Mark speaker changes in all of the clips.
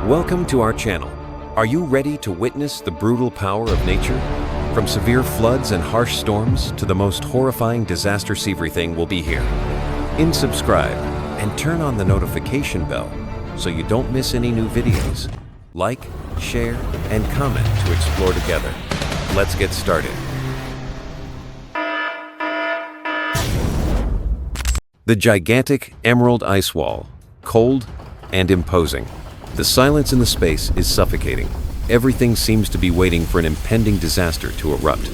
Speaker 1: Welcome to our channel. Are you ready to witness the brutal power of nature? From severe floods and harsh storms to the most horrifying disasters, everything will be here. Subscribe and turn on the notification bell so you don't miss any new videos. Like, share, and comment to explore together. Let's get started. The gigantic emerald ice wall, cold and imposing. The silence in the space is suffocating. Everything seems to be waiting for an impending disaster to erupt.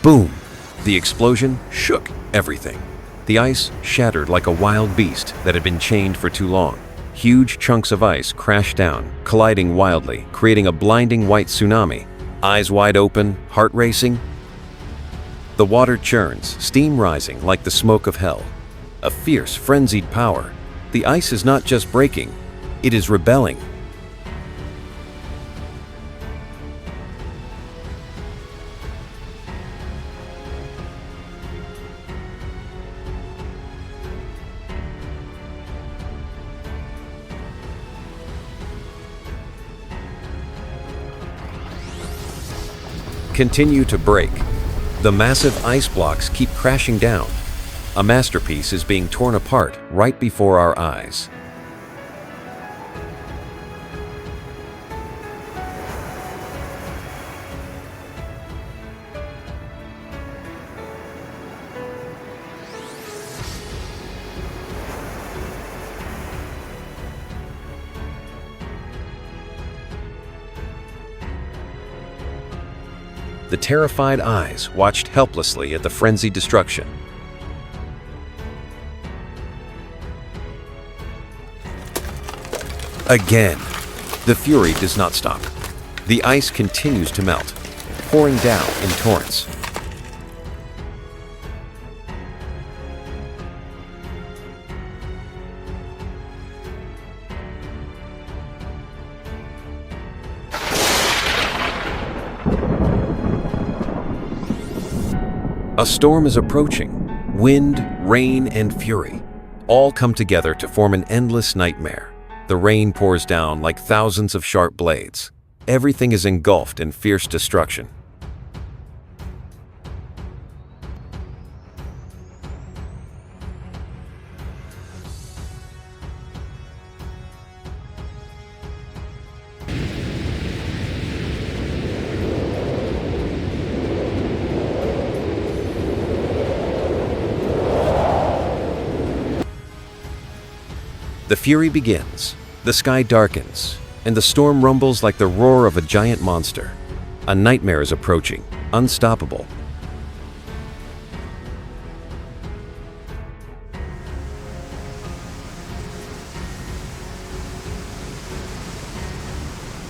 Speaker 1: Boom! The explosion shook everything. The ice shattered like a wild beast that had been chained for too long. Huge chunks of ice crashed down, colliding wildly, creating a blinding white tsunami. Eyes wide open, heart racing. The water churns, steam rising like the smoke of hell. A fierce, frenzied power. The ice is not just breaking, it is rebelling. Continue to break. The massive ice blocks keep crashing down. A masterpiece is being torn apart right before our eyes. The terrified eyes watched helplessly at the frenzied destruction. Again, the fury does not stop. The ice continues to melt, pouring down in torrents. A storm is approaching. Wind, rain, and fury all come together to form an endless nightmare. The rain pours down like thousands of sharp blades. Everything is engulfed in fierce destruction. The fury begins, the sky darkens, and the storm rumbles like the roar of a giant monster. A nightmare is approaching, unstoppable.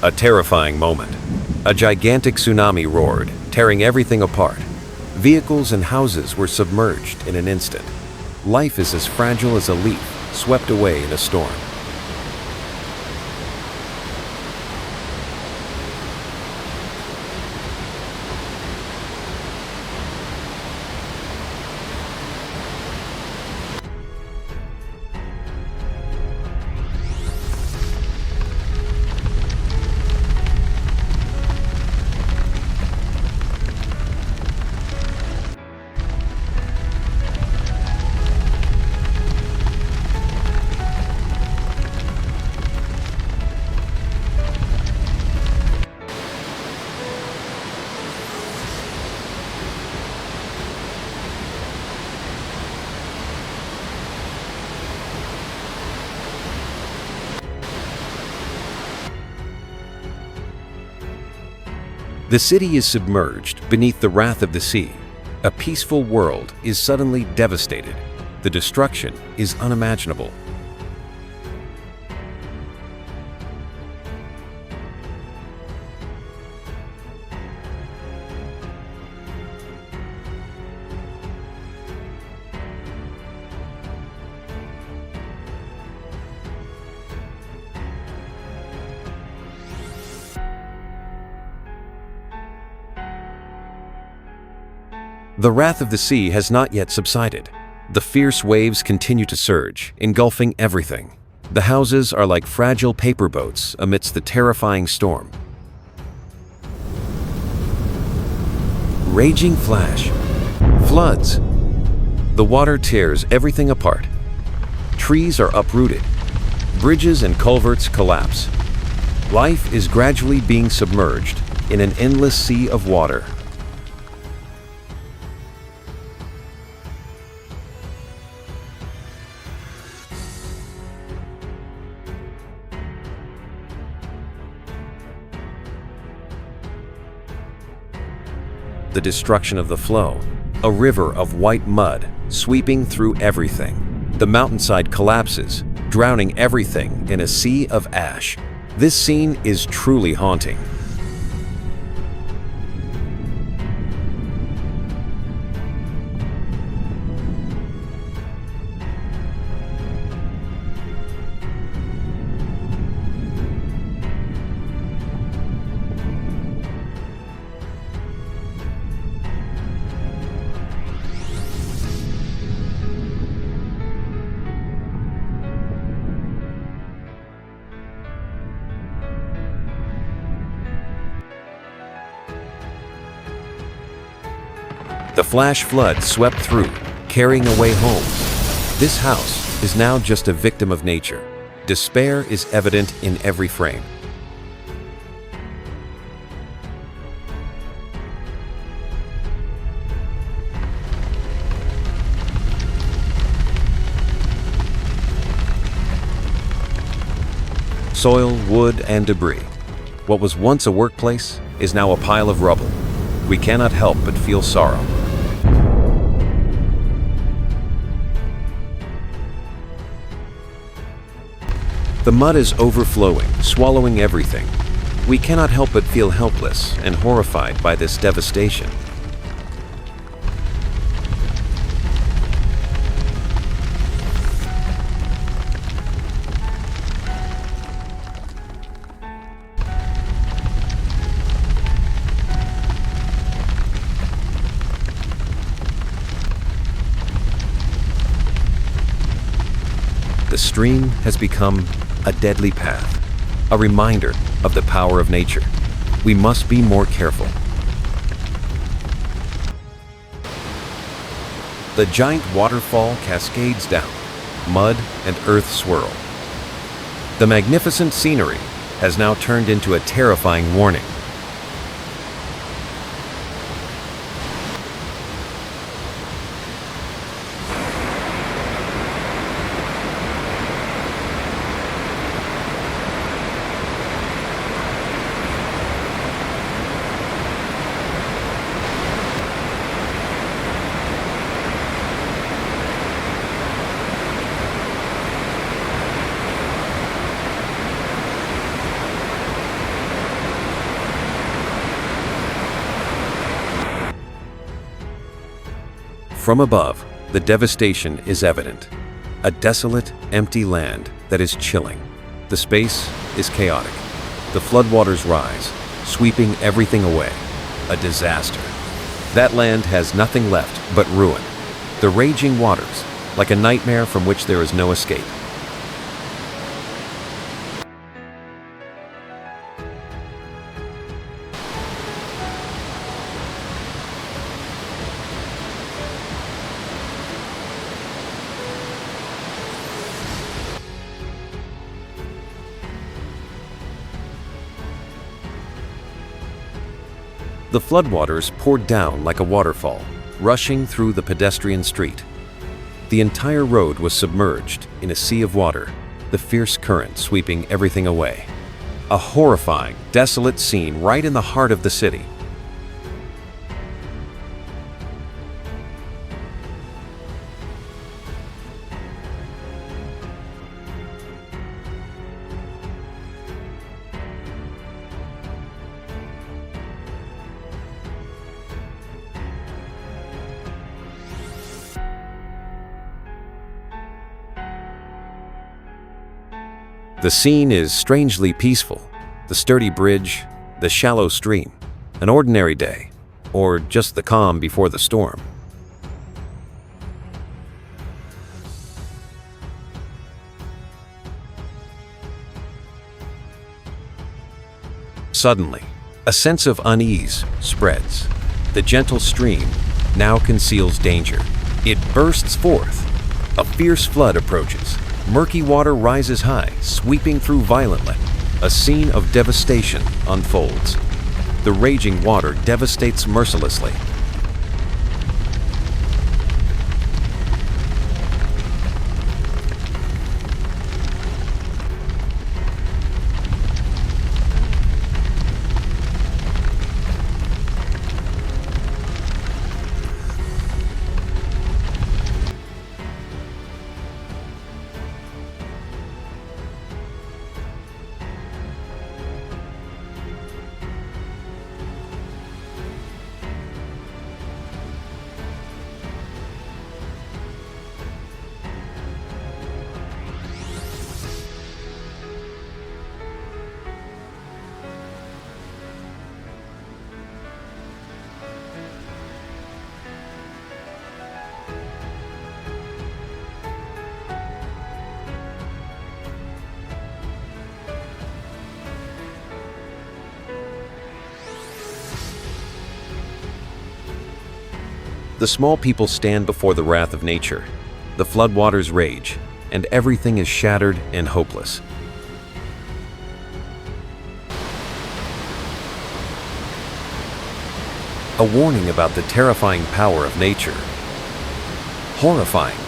Speaker 1: A terrifying moment. A gigantic tsunami roared, tearing everything apart. Vehicles and houses were submerged in an instant. Life is as fragile as a leaf, swept away in a storm. The city is submerged beneath the wrath of the sea. A peaceful world is suddenly devastated. The destruction is unimaginable. The wrath of the sea has not yet subsided. The fierce waves continue to surge, engulfing everything. The houses are like fragile paper boats amidst the terrifying storm. Raging flash. Floods. The water tears everything apart. Trees are uprooted. Bridges and culverts collapse. Life is gradually being submerged in an endless sea of water. The destruction of the flow, a river of white mud sweeping through everything. The mountainside collapses, drowning everything in a sea of ash. This scene is truly haunting. The flash flood swept through, carrying away homes. This house is now just a victim of nature. Despair is evident in every frame. Soil, wood, and debris. What was once a workplace is now a pile of rubble. We cannot help but feel sorrow. The mud is overflowing, swallowing everything. We cannot help but feel helpless and horrified by this devastation. The stream has become a deadly path, a reminder of the power of nature. We must be more careful. The giant waterfall cascades down, mud and earth swirl. The magnificent scenery has now turned into a terrifying warning. From above, the devastation is evident. A desolate, empty land that is chilling. The space is chaotic. The floodwaters rise, sweeping everything away. A disaster. That land has nothing left but ruin. The raging waters, like a nightmare from which there is no escape. The floodwaters poured down like a waterfall, rushing through the pedestrian street. The entire road was submerged in a sea of water, the fierce current sweeping everything away. A horrifying, desolate scene right in the heart of the city. The scene is strangely peaceful. The sturdy bridge, the shallow stream. An ordinary day. or just the calm before the storm. Suddenly, a sense of unease spreads. The gentle stream now conceals danger. It bursts forth. A fierce flood approaches. Murky water rises high, sweeping through violently. A scene of devastation unfolds. The raging water devastates mercilessly. The small people stand before the wrath of nature. The floodwaters rage, and everything is shattered and hopeless. A warning about the terrifying power of nature. Horrifying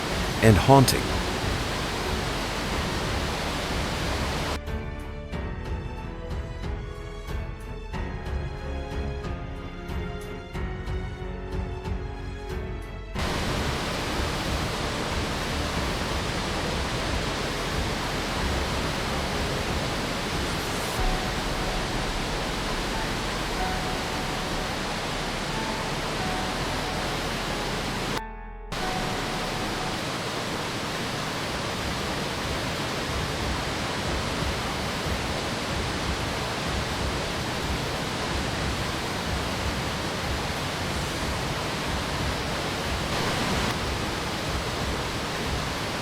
Speaker 1: and haunting.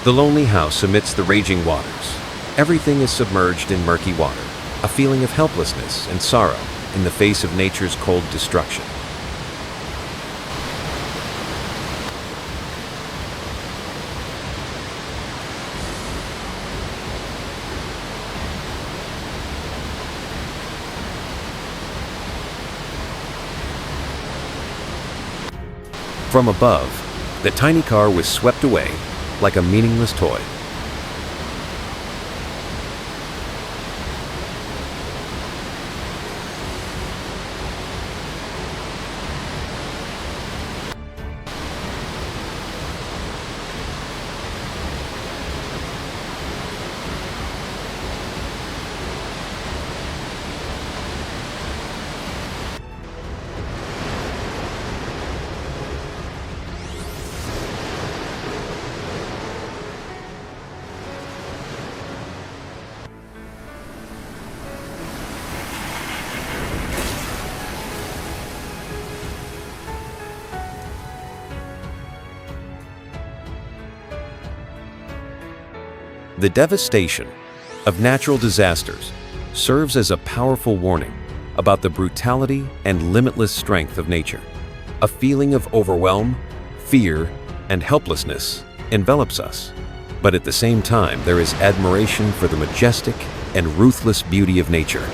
Speaker 1: The lonely house amidst the raging waters. Everything is submerged in murky water, a feeling of helplessness and sorrow in the face of nature's cold destruction. From above, the tiny car was swept away like a meaningless toy. The devastation of natural disasters serves as a powerful warning about the brutality and limitless strength of nature. A feeling of overwhelm, fear, and helplessness envelops us. But at the same time, there is admiration for the majestic and ruthless beauty of nature.